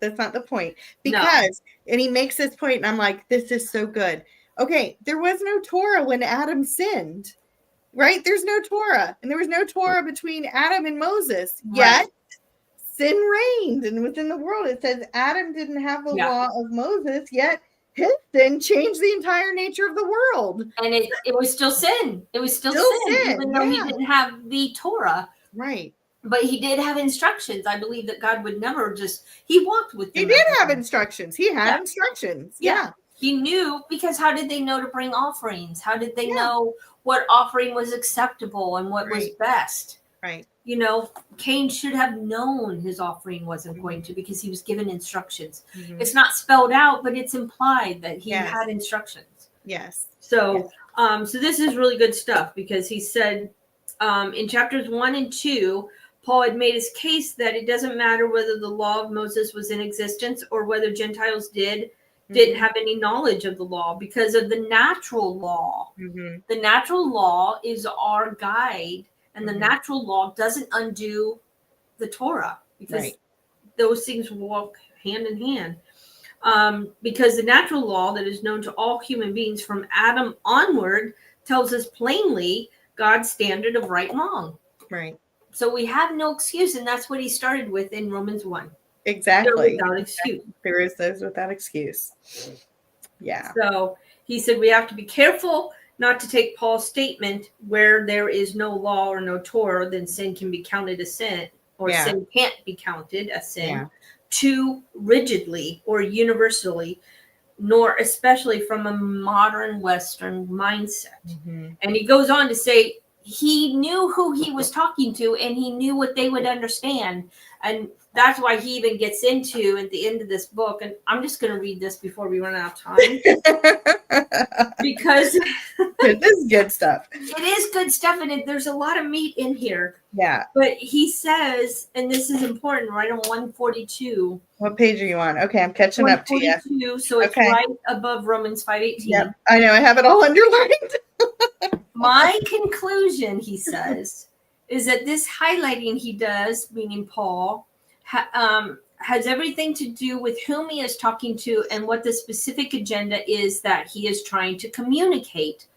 the point. Because and he makes this point, and I'm like, this is so good. Okay, there was no Torah when Adam sinned. Right? There's no Torah. And there was no Torah between Adam and Moses. Yet sin reigned and within the world. It says Adam didn't have the law of Moses, yet his sin changed the entire nature of the world. And it was still sin. It was still sin, even though he didn't have the Torah. Right. But he did have instructions. I believe that God would never he walked with them. He did have instructions. He had instructions. Yeah. He knew, because how did they know to bring offerings? How did they know what offering was acceptable and what was best? Right. Cain should have known his offering wasn't going to, because he was given instructions. It's not spelled out, but it's implied that he had instructions. Yes. So, so this is really good stuff, because he said in chapters 1 and 2, Paul had made his case that it doesn't matter whether the law of Moses was in existence or whether Gentiles didn't have any knowledge of the law, because of the natural law. The natural law is our guide, and the natural law doesn't undo the Torah, because Right. those things walk hand in hand. Because the natural law that is known to all human beings from Adam onward tells us plainly God's standard of right and wrong. Right. So we have no excuse, and that's what he started with in Romans 1. Exactly. Without excuse. There is those without excuse. Yeah. So he said we have to be careful not to take Paul's statement where there is no law or no Torah, then sin can be counted as sin, or sin can't be counted as sin, too rigidly or universally, nor especially from a modern Western mindset. Mm-hmm. And he goes on to say he knew who he was talking to, and he knew what they would understand. And that's why he even gets into at the end of this book, and I'm just going to read this before we run out of time, because this is good stuff. It is good stuff, and there's a lot of meat in here. Yeah. But he says, and this is important, right on 142. What page are you on? Okay, I'm catching up to you. So it's right above Romans 5:18. Yep, I know. I have it all underlined. My conclusion, he says, is that this highlighting he does, meaning Paul, has everything to do with whom he is talking to and what the specific agenda is that he is trying to communicate.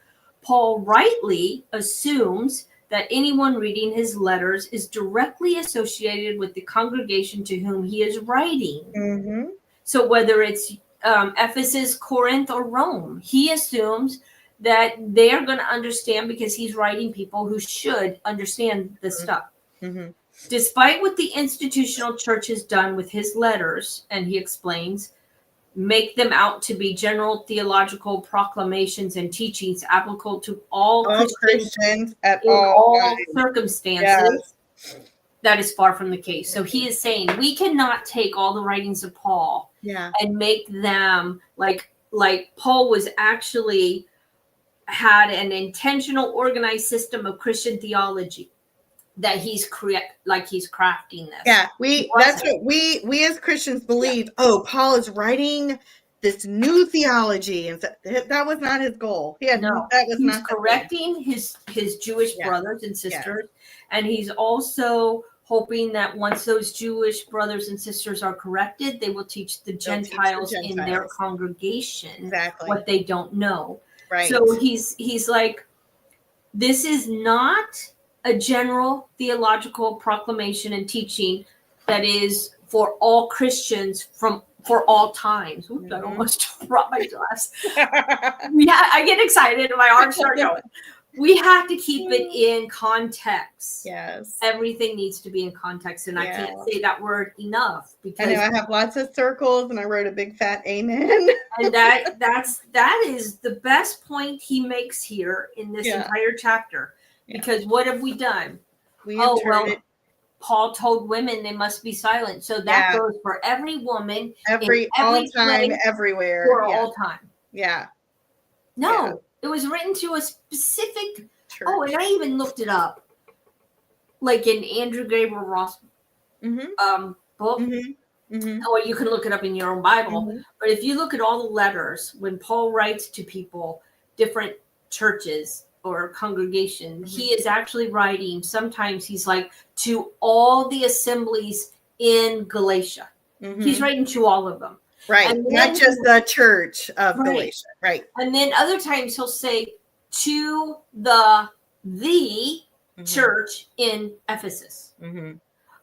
Paul rightly assumes that anyone reading his letters is directly associated with the congregation to whom he is writing. Mm-hmm. So whether it's Ephesus, Corinth, or Rome, he assumes that they are going to understand because he's writing people who should understand the stuff. Mm-hmm. Despite what the institutional church has done with his letters, and he explains, make them out to be general theological proclamations and teachings applicable to all Christians at in all circumstances. Yes. That is far from the case. So he is saying we cannot take all the writings of Paul and make them like Paul was actually had an intentional organized system of Christian theology that he's crafting this. Yeah, that's what we as Christians believe. Oh, Paul is writing this new theology, and that was not his goal. He's correcting his Jewish brothers and sisters, and he's also hoping that once those Jewish brothers and sisters are corrected, they will teach the Gentiles in their congregation what they don't know. Right. So he's like, this is not a general theological proclamation and teaching that is for all Christians for all times. Oops, I almost brought my glass. I get excited and my arms start going. We have to keep it in context. Yes. Everything needs to be in context. And I can't say that word enough because I know I have lots of circles and I wrote a big fat amen. And that is the best point he makes here in this entire chapter. Because what have we done? Paul told women they must be silent. So that goes for every woman, all time, everywhere. For all time. Yeah. No, it was written to a specific church. Oh, and I even looked it up. Like in Andrew Gabriel Ross book. Mm-hmm. Or you can look it up in your own Bible. Mm-hmm. But if you look at all the letters, when Paul writes to people, different churches or congregations, he is actually writing, sometimes he's like, to all the assemblies in Galatia. He's writing to all of them. Right. Not just the church of Galatia. Right. And then other times he'll say to the church in Ephesus.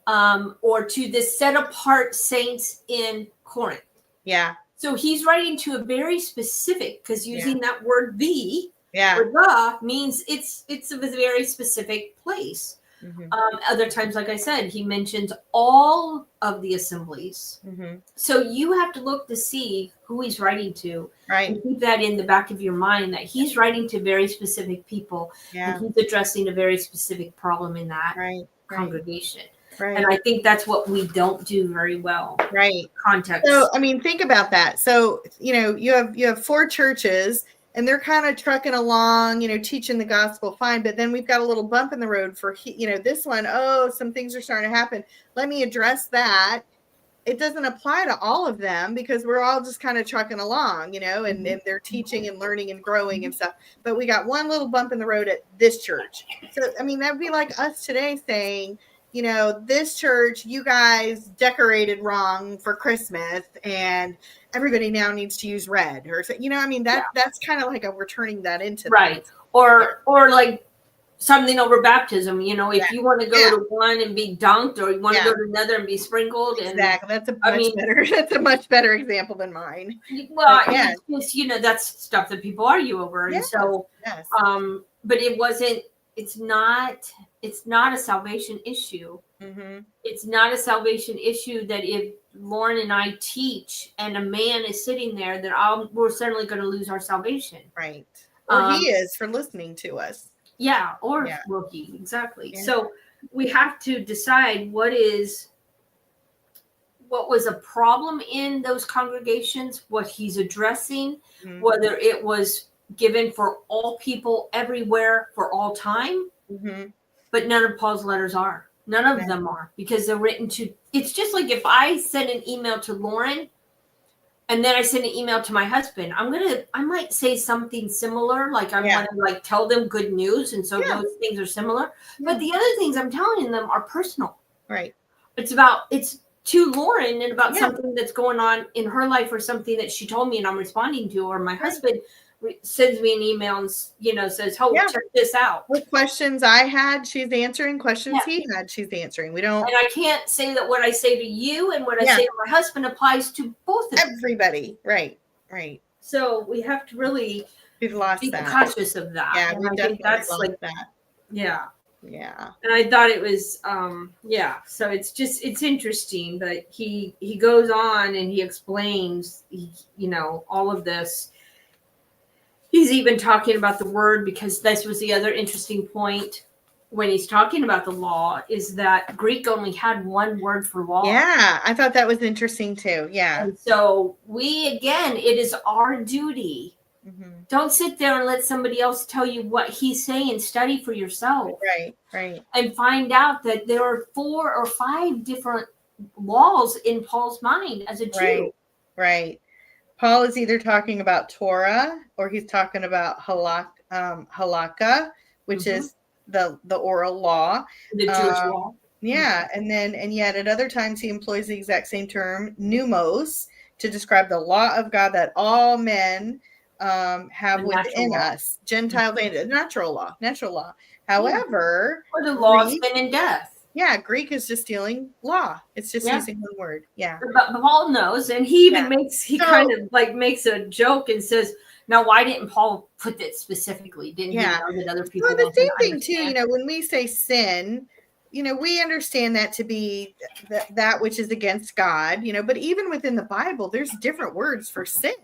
Or to the set apart saints in Corinth. Yeah. So he's writing to a very specific, because using that word the or the means it's a very specific place. Other times, like I said, he mentions all of the assemblies. So you have to look to see who he's writing to. Right. And keep that in the back of your mind that he's writing to very specific people. And he's addressing a very specific problem in that congregation. Right. And I think that's what we don't do very well. Right. Context. So, I mean, think about that. So, you have 4 churches and they're kind of trucking along, teaching the gospel fine. But then we've got a little bump in the road for, this one. Oh, some things are starting to happen. Let me address that. It doesn't apply to all of them because we're all just kind of trucking along, and they're teaching and learning and growing and stuff. But we got one little bump in the road at this church. So, I mean, that'd be like us today saying, this church, you guys decorated wrong for Christmas and everybody now needs to use red, or that's kind of like we're turning that into right. Or like something over baptism, if you want to go to one and be dunked, or you want to go to another and be sprinkled. Exactly. That's a much better example than mine. Well, it's just, that's stuff that people argue over. And so, but it's not a salvation issue. Mm-hmm. It's not a salvation issue that if Lauren and I teach and a man is sitting there, that we're certainly going to lose our salvation. Right. Or he is for listening to us. Yeah. Or rookie. Exactly. Yeah. So we have to decide what was a problem in those congregations, what he's addressing, whether it was given for all people everywhere for all time. Mm-hmm. But none of Paul's letters are. None of them are, because they're written to. It's just like if I send an email to Lauren, and then I send an email to my husband, I might say something similar, like I want to tell them good news, and so those things are similar. But the other things I'm telling them are personal. Right. It's to Lauren and about something that's going on in her life, or something that she told me and I'm responding to, or my husband sends me an email and says, "Oh, check this out." What questions I had, she's answering. Questions he had, she's answering. We don't. And I can't say that what I say to you and what I say to my husband applies to both of everybody. Right. Right. So we have to really be conscious of that. Yeah, we definitely lost that. Yeah. Yeah. And I thought it was, so it's interesting, but he goes on and he explains, all of this. He's even talking about the word, because this was the other interesting point when he's talking about the law, is that Greek only had one word for law. Yeah, I thought that was interesting too. Yeah. And so it is our duty. Mm-hmm. Don't sit there and let somebody else tell you what he's saying. Study for yourself. Right. And find out that there are 4 or 5 different laws in Paul's mind as a Jew. Right. Paul is either talking about Torah or he's talking about halakha, which is the oral law. The Jewish law. Yeah. And yet at other times he employs the exact same term, pneumos, to describe the law of God that all men have within us, Gentiles and natural law. However, or the law of sin and death. Yeah, Greek is just stealing law. It's just using one word. Yeah. But Paul knows, and he even makes a joke and says, "Now, why didn't Paul put that specifically? Didn't he know that other people?" Well, the same thing too. When we say sin, we understand that to be that which is against God. But even within the Bible, there's different words for sin.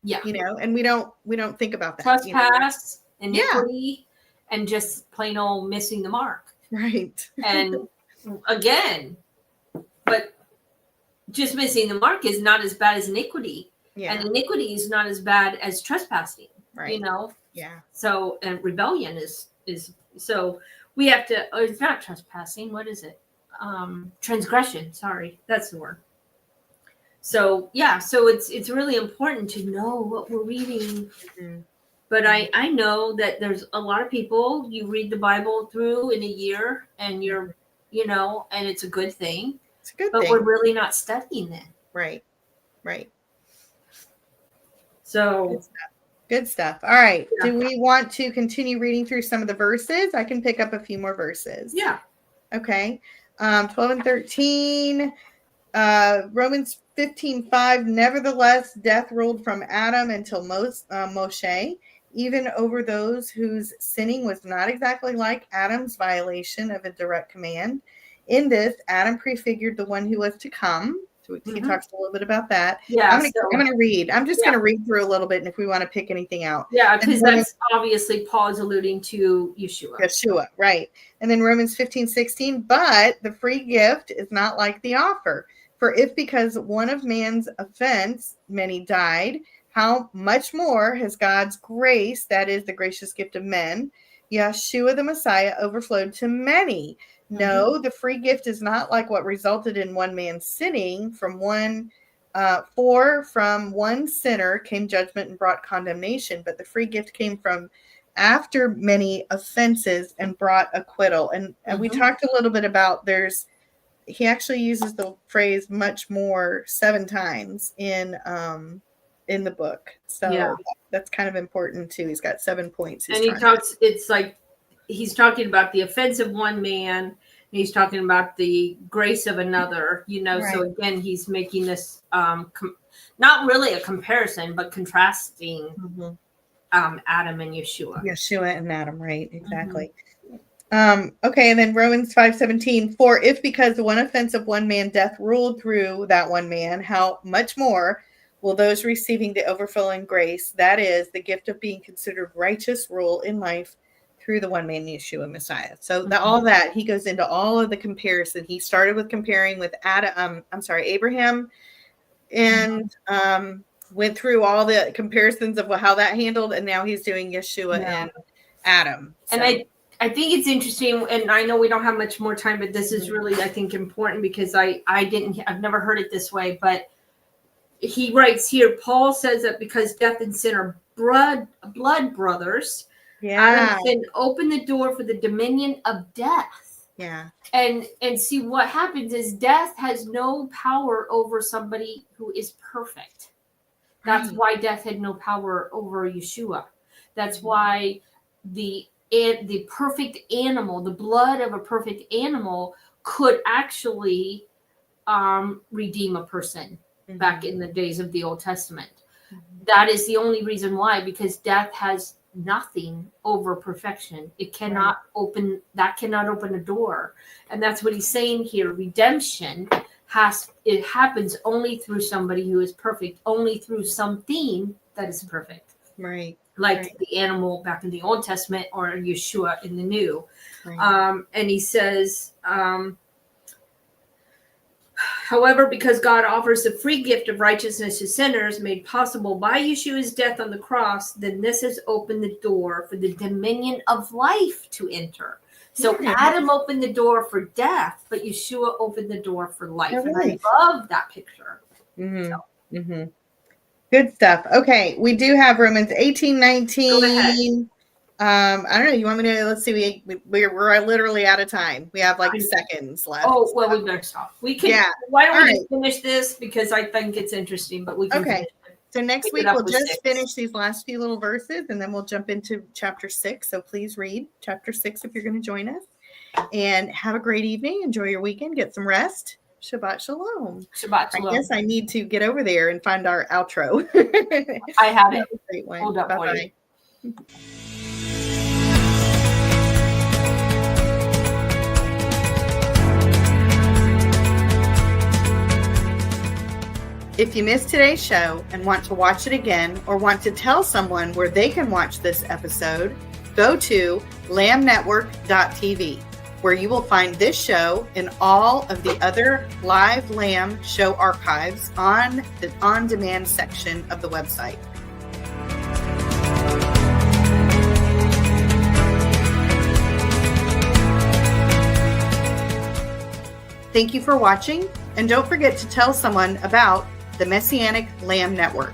Yeah. And we don't think about that. Trespass, iniquity, and just plain old missing the mark. Right. And again, but just missing the mark is not as bad as iniquity. Yeah. And iniquity is not as bad as trespassing. Right. Yeah. So, and rebellion is so we have to, it's not trespassing. What is it? Transgression. Sorry. That's the word. So, so it's really important to know what we're reading. Mm-hmm. But I know that there's a lot of people, you read the Bible through in a year and you're, and it's a good thing. It's a good thing. But we're really not studying it. Right. So. Good stuff. All right. Yeah. Do we want to continue reading through some of the verses? I can pick up a few more verses. Yeah. Okay. 12 and 13. Romans 15:5. Nevertheless, death ruled from Adam until Moshe, even over those whose sinning was not exactly like Adam's violation of a direct command. In this, Adam prefigured the one who was to come. So he talks a little bit about that. Yeah, I'm going to read. I'm just going to read through a little bit, and if we want to pick anything out. Yeah, because that's obviously Paul's alluding to Yeshua. Right. And then Romans 15:16. But the free gift is not like the offer. For if because one of man's offense many died, how much more has God's grace, that is the gracious gift of men, Yeshua the Messiah, overflowed to many? No, the free gift is not like what resulted in one man sinning. From one sinner came judgment and brought condemnation, but the free gift came from after many offenses and brought acquittal. And we talked a little bit about he actually uses the phrase much more 7 times in the book. So that's kind of important too. He's got 7 points. It's like he's talking about the offense of one man, and he's talking about the grace of another, right. So again, he's making this not really a comparison, but contrasting Adam and Yeshua. Yeshua and Adam, right? Exactly. Okay, and then Romans 5:17, for if because the one offense of one man death ruled through that one man, how much more will those receiving the overflowing grace, that is, the gift of being considered righteous, rule in life through the one man Yeshua Messiah. So all that, he goes into all of the comparison. He started with comparing with Abraham, and went through all the comparisons of how that handled, and now he's doing Yeshua and Adam. So. And I think it's interesting, and I know we don't have much more time, but this is really, I think, important because I've never heard it this way, but he writes here, Paul says that because death and sin are blood brothers, Adam sin opened the door for the dominion of death. Yeah. And see, what happens is death has no power over somebody who is perfect. That's why death had no power over Yeshua. That's why the perfect animal, the blood of a perfect animal, could actually redeem a person back in the days of the Old Testament. That is the only reason why, because death has nothing over perfection. It cannot open a door. And that's what he's saying here. Redemption happens only through somebody who is perfect, only through something that is perfect. Right. Like the animal back in the Old Testament or Yeshua in the New. Right. And he says, however, because God offers the free gift of righteousness to sinners made possible by Yeshua's death on the cross, then this has opened the door for the dominion of life to enter. So Adam opened the door for death, but Yeshua opened the door for life. And I love that picture. Good stuff. Okay, we do have Romans 18:19. I don't know. You want me to? Let's see. We're literally out of time. We have like seconds left. Oh well, we better stop. We can. Yeah. Why don't we just finish this, because I think it's interesting. But we can. Okay. So next week we'll just finish these last few little verses, and then we'll jump into chapter 6. So please read chapter 6 if you're going to join us. And have a great evening. Enjoy your weekend. Get some rest. Shabbat shalom. Shabbat shalom. I guess I need to get over there and find our outro. I have it. Great one. Hold up. Bye-bye. If you missed today's show and want to watch it again, or want to tell someone where they can watch this episode, go to lambnetwork.tv, where you will find this show and all of the other live Lamb show archives on the on-demand section of the website. Thank you for watching, and don't forget to tell someone about the Messianic Lamb Network.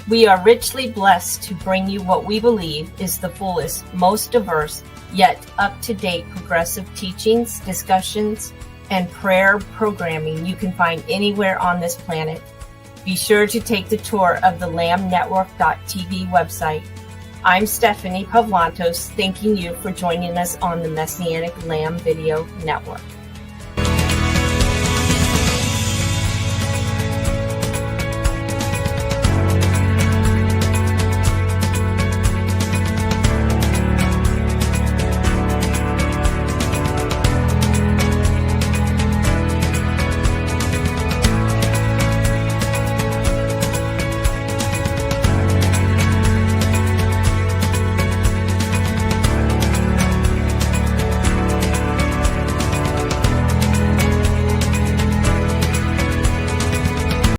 We are richly blessed to bring you what we believe is the fullest, most diverse, yet up-to-date progressive teachings, discussions, and prayer programming you can find anywhere on this planet. Be sure to take the tour of the lambnetwork.tv website. I'm Stephanie Pavlantos, thanking you for joining us on the Messianic Lamb Video Network.